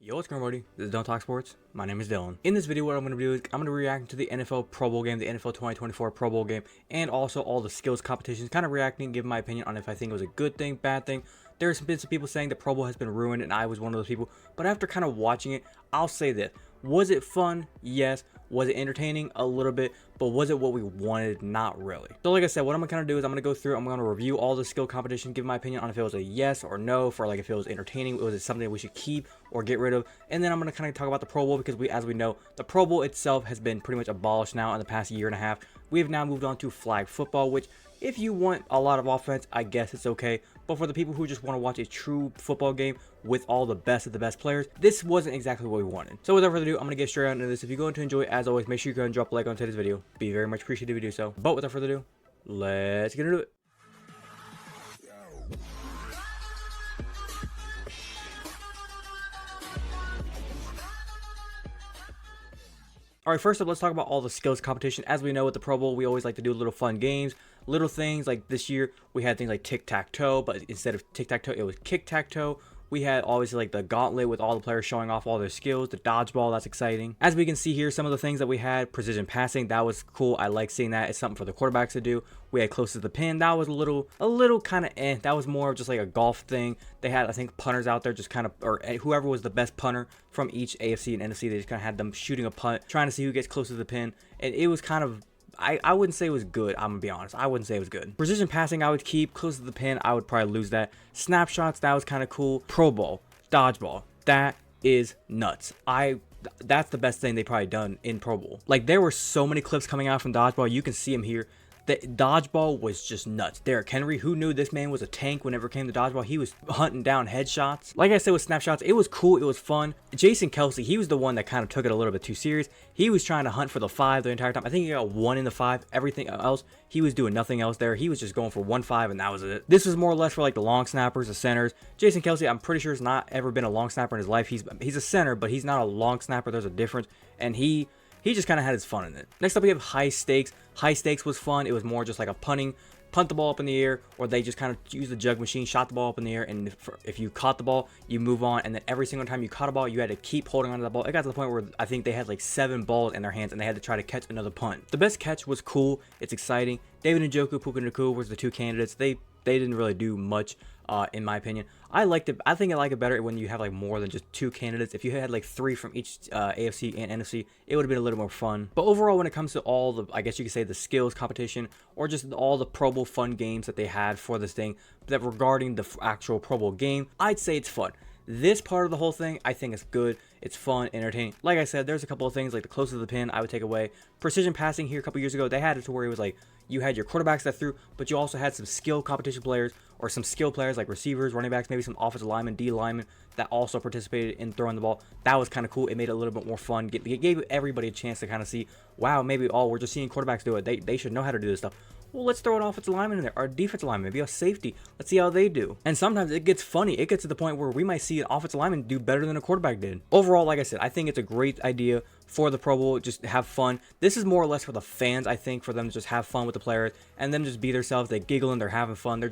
Yo, what's going on, buddy? This is Don't Talk Sports. My name is Dylan. In this video, what I'm going to do is I'm going to react to the NFL Pro Bowl game, the NFL 2024 Pro Bowl game, and also all the skills competitions, kind of reacting, give my opinion on if I think it was a good thing, bad thing. There's been some people saying the Pro Bowl has been ruined, and I was one of those people. But after kind of watching it, I'll say this. Was it fun? Yes. Was it entertaining? A little bit. But was it what we wanted? Not really. So like I said, what I'm going to do is I'm going to go through, I'm going to review all the skill competition, give my opinion on if it was a yes or no, for like if it was entertaining, was it something that we should keep or get rid of. And then I'm going to kind of talk about the Pro Bowl because as we know, the Pro Bowl itself has been pretty much abolished now in the past year and a half. We have now moved on to flag football, which if you want a lot of offense, I guess it's okay. But for the people who just want to watch a true football game with all the best of the best players, this wasn't exactly what we wanted. So without further ado, I'm going to get straight into this. If you're going to enjoy it, as always, make sure you go and drop a like on today's video. Be very much appreciated if you do so. But without further ado, let's get into it. All right, first up, let's talk about all the skills competition. As we know, with the Pro Bowl, we always like to do little fun games, little things. Like this year, we had things like tic-tac-toe, but instead of tic-tac-toe, it was kick-tac-toe. We had obviously like the gauntlet with all the players showing off all their skills, the dodgeball, that's exciting. As we can see here, some of the things that we had, precision passing, that was cool. I like seeing that. It's something for the quarterbacks to do. We had close to the pin. That was a little kind of That was more of just like a golf thing. They had, I think, punters out there just kind of, or whoever was the best punter from each AFC and NFC, they just kind of had them shooting a punt, trying to see who gets close to the pin. And it was kind of, I wouldn't say it was good. I'm gonna be honest. I wouldn't say it was good. Precision passing, I would keep. Close to the pin, I would probably lose that. Snapshots, that was kind of cool. Pro Bowl, dodgeball, that is nuts. That's the best thing they probably done in Pro Bowl. Like, there were so many clips coming out from dodgeball. You can see them here. The dodgeball was just nuts. Derrick Henry, who knew this man was a tank whenever it came to dodgeball? He was hunting down headshots. Like I said with snapshots, it was cool. It was fun. Jason Kelce, he was the one that kind of took it a little bit too serious. He was trying to hunt for the 5 the entire time. I think he got 1 in the 5. Everything else, he was doing nothing else there. He was just going for 1-5, and that was it. This was more or less for like the long snappers, the centers. Jason Kelce, I'm pretty sure has not ever been a long snapper in his life. He's a center, but he's not a long snapper. There's a difference. And he just kind of had his fun in it. Next up, we have high stakes. High stakes was fun. It was more just like a punt the ball up in the air, or they just kind of used the jug machine, shot the ball up in the air, and if you caught the ball, you move on, and then every single time you caught a ball, you had to keep holding onto the ball. It got to the point where I think they had like 7 balls in their hands, and they had to try to catch another punt. The best catch was cool. It's exciting. David Njoku, Puka Nacua was the 2 candidates. They didn't really do much, in my opinion. I liked it. I think I like it better when you have like more than just 2 candidates. If you had like 3 from each AFC and NFC, it would have been a little more fun. But overall, when it comes to all the, I guess you could say, the skills competition, or just all the Pro Bowl fun games that they had for this thing, that regarding the actual Pro Bowl game, I'd say it's fun. This part of the whole thing, I think, is good. It's fun, entertaining. Like I said, there's a couple of things like the closer to the pin I would take away. Precision passing here a couple years ago, they had it to where it was like you had your quarterbacks that threw, but you also had some skill competition players, or some skill players like receivers, running backs, maybe some offensive linemen, D linemen that also participated in throwing the ball. That was kind of cool. It made it a little bit more fun. It gave everybody a chance to kind of see, wow, maybe we're just seeing quarterbacks do it. They should know how to do this stuff. Well, let's throw an offensive lineman in there, or a defensive lineman, maybe a safety. Let's see how they do. And sometimes it gets funny. It gets to the point where we might see an offensive lineman do better than a quarterback did. Overall, like I said, I think it's a great idea for the Pro Bowl. Just have fun. This is more or less for the fans, I think, for them to just have fun with the players and them just be themselves. They giggle and they're having fun.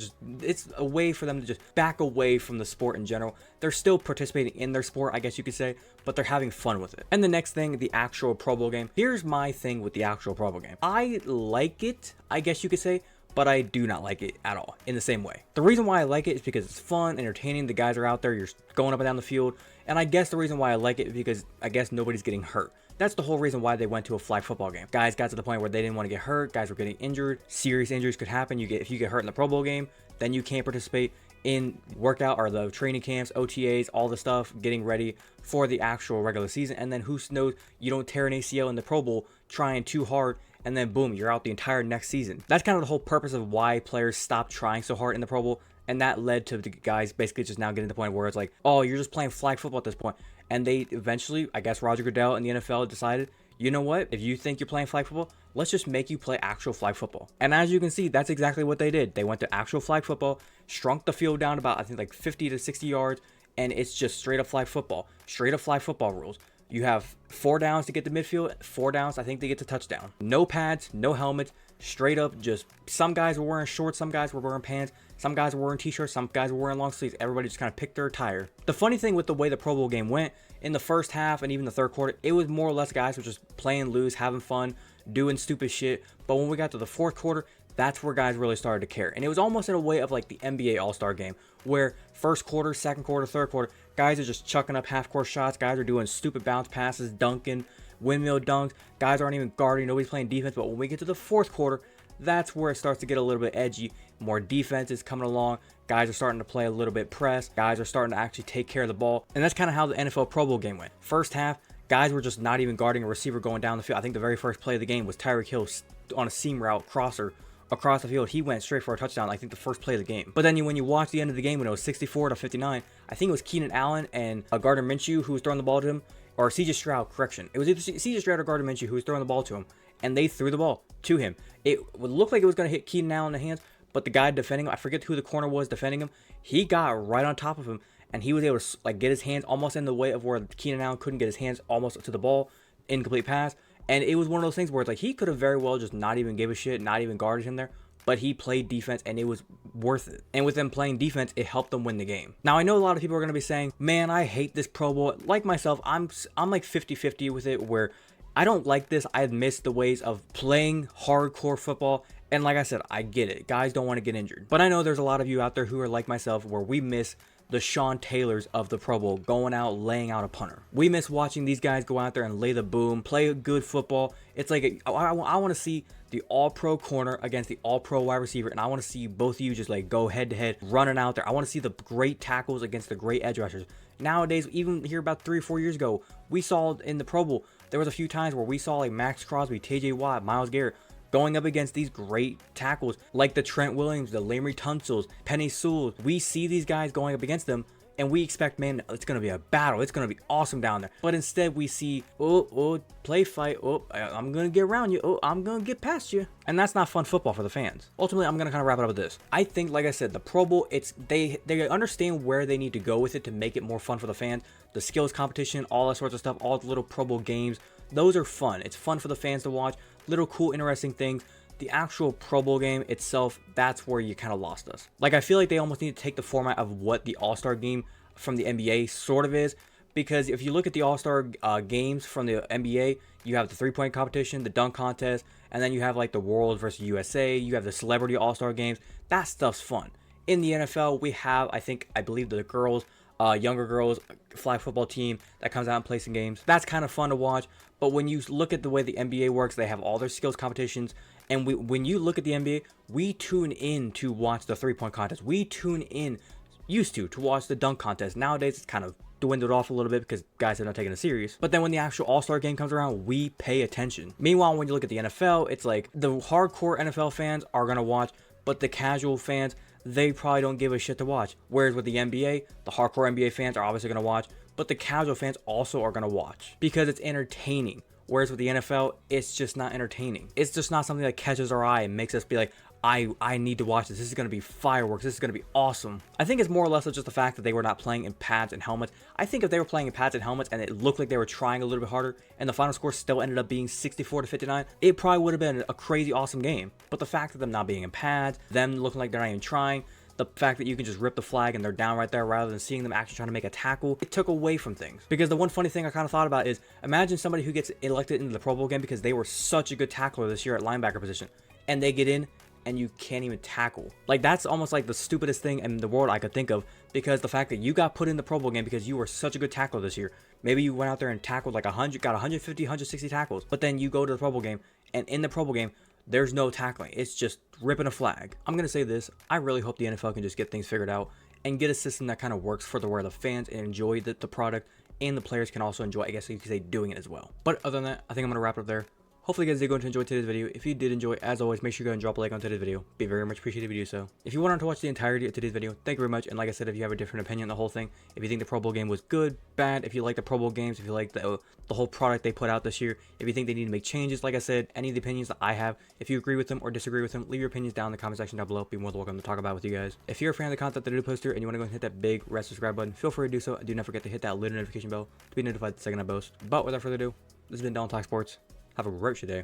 It's a way for them to just back away from the sport in general. They're still participating in their sport, I guess you could say, but they're having fun with it. And the next thing, the actual Pro Bowl game. Here's my thing with the actual Pro Bowl game. I like it, I guess you could say, but I do not like it at all in the same way. The reason why I like it is because it's fun, entertaining. The guys are out there, you're going up and down the field. And I guess the reason why I like it is because I guess nobody's getting hurt. That's the whole reason why they went to a flag football game. Guys got to the point where they didn't want to get hurt. Guys were getting injured. Serious injuries could happen. If you get hurt in the Pro Bowl game, then you can't participate in workout or the training camps, OTAs, all the stuff, getting ready for the actual regular season. And then who knows, you don't tear an ACL in the Pro Bowl trying too hard, and then boom, you're out the entire next season. That's kind of the whole purpose of why players stopped trying so hard in the Pro Bowl. And that led to the guys basically just now getting to the point where it's like, oh, you're just playing flag football at this point. And they eventually, I guess Roger Goodell and the NFL decided, you know what, if you think you're playing flag football, let's just make you play actual flag football. And as you can see, that's exactly what they did. They went to actual flag football, shrunk the field down about, I think, like 50 to 60 yards, and it's just straight up flag football. Straight up flag football rules. You have 4 downs to get to midfield, 4 downs, I think, they get to touchdown. No pads, no helmets, straight up just, some guys were wearing shorts, some guys were wearing pants. Some guys were wearing t-shirts, some guys were wearing long sleeves. Everybody just kind of picked their attire. The funny thing with the way the Pro Bowl game went, in the first half and even the third quarter, it was more or less guys were just playing loose, having fun, doing stupid shit. But when we got to the fourth quarter, that's where guys really started to care. And it was almost in a way of like the NBA All-Star game, where first quarter, second quarter, third quarter, guys are just chucking up half-court shots. Guys are doing stupid bounce passes, dunking, windmill dunks. Guys aren't even guarding. Nobody's playing defense. But when we get to the fourth quarter, that's where it starts to get a little bit edgy. More defense is coming along. Guys are starting to play a little bit press. Guys are starting to actually take care of the ball. And that's kind of how the NFL Pro Bowl game went. First half, guys were just not even guarding a receiver going down the field. I think the very first play of the game was Tyreek Hill on a seam route crosser across the field. He went straight for a touchdown, I think the first play of the game. But then when you watch the end of the game when it was 64-59, I think it was Keenan Allen and Gardner Minshew who was throwing the ball to him, or CJ Stroud, correction. It was either CJ Stroud or Gardner Minshew who was throwing the ball to him, and they threw the ball to him. It would look like it was going to hit Keenan Allen in the hands, but the guy defending him, I forget who the corner was defending him, he got right on top of him, and he was able to like get his hands almost in the way of where Keenan Allen couldn't get his hands almost to the ball. Incomplete pass. And it was one of those things where it's like he could have very well just not even give a shit, not even guarded him there, but he played defense and it was worth it. And with them playing defense, it helped them win the game. Now, I know a lot of people are going to be saying, man, I hate this Pro Bowl. Like myself, I'm like 50-50 with it, where I don't like this. I miss the ways of playing hardcore football. And like I said, I get it. Guys don't want to get injured. But I know there's a lot of you out there who are like myself, where we miss the Sean Taylors of the Pro Bowl going out, laying out a punter. We miss watching these guys go out there and lay the boom, play good football. It's like, I want to see the all-pro corner against the all-pro wide receiver, and I want to see both of you just like go head-to-head, running out there. I want to see the great tackles against the great edge rushers. Nowadays, even here about 3 or 4 years ago, we saw in the Pro Bowl, there was a few times where we saw like Max Crosby, TJ Watt, Myles Garrett, going up against these great tackles like the Trent Williams, the Laramie Tunsil's, Penny Sewells. We see these guys going up against them, and we expect, man, it's going to be a battle. It's going to be awesome down there. But instead, we see, play fight. I'm going to get around you. I'm going to get past you. And that's not fun football for the fans. Ultimately, I'm going to kind of wrap it up with this. I think, like I said, the Pro Bowl, they understand where they need to go with it to make it more fun for the fans. The skills competition, all that sorts of stuff, all the little Pro Bowl games, those are fun. It's fun for the fans to watch. Little cool, interesting things. The actual Pro Bowl game itself, that's where you kind of lost us. Like, I feel like they almost need to take the format of what the All-Star game from the NBA sort of is, because if you look at the All-Star games from the NBA, you have the three-point competition, the dunk contest, and then you have like the World versus USA, you have the Celebrity All-Star games. That stuff's fun. In the NFL, we have, I believe the girls, younger girls flag football team that comes out and plays some games. That's kind of fun to watch. But when you look at the way the NBA works, they have all their skills competitions. And when you look at the NBA, we tune in to watch the three-point contest. We tune in, used to watch the dunk contest. Nowadays, it's kind of dwindled off a little bit because guys are not taking it serious. But then when the actual All-Star game comes around, we pay attention. Meanwhile, when you look at the NFL, it's like the hardcore NFL fans are going to watch, but the casual fans, they probably don't give a shit to watch. Whereas with the NBA, the hardcore NBA fans are obviously going to watch, but the casual fans also are going to watch because it's entertaining. Whereas with the NFL, it's just not entertaining. It's just not something that catches our eye and makes us be like, I need to watch this. This is going to be fireworks. This is going to be awesome. I think it's more or less just the fact that they were not playing in pads and helmets. I think if they were playing in pads and helmets and it looked like they were trying a little bit harder and the final score still ended up being 64-59, it probably would have been a crazy awesome game. But the fact of them not being in pads, them looking like they're not even trying, the fact that you can just rip the flag and they're down right there rather than seeing them actually trying to make a tackle, it took away from things. Because the one funny thing I kind of thought about is, imagine somebody who gets elected into the Pro Bowl game because they were such a good tackler this year at linebacker position, and they get in and you can't even tackle. Like, that's almost like the stupidest thing in the world I could think of, because the fact that you got put in the Pro Bowl game because you were such a good tackler this year, maybe you went out there and tackled like 100, got 150, 160 tackles, but then you go to the Pro Bowl game, and in the Pro Bowl game, there's no tackling. It's just ripping a flag. I'm going to say this. I really hope the NFL can just get things figured out and get a system that kind of works for where the fans enjoy the product and the players can also enjoy, I guess you could say, doing it as well. But other than that, I think I'm going to wrap it up there. Hopefully you guys did go to enjoy today's video. If you did enjoy, as always, make sure you go and drop a like on today's video. Be very much appreciated if you do so. If you wanted to watch the entirety of today's video, thank you very much. And like I said, if you have a different opinion on the whole thing, if you think the Pro Bowl game was good, bad, if you like the Pro Bowl games, if you like the whole product they put out this year, if you think they need to make changes, like I said, any of the opinions that I have, if you agree with them or disagree with them, leave your opinions down in the comment section down below. Be more than welcome to talk about it with you guys. If you're a fan of the content that I do post here and you want to go and hit that big red subscribe button, feel free to do so. And do not forget to hit that little notification bell to be notified the second I post. But without further ado, this has been Dylan Talk Sports. Have a great day.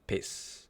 Peace.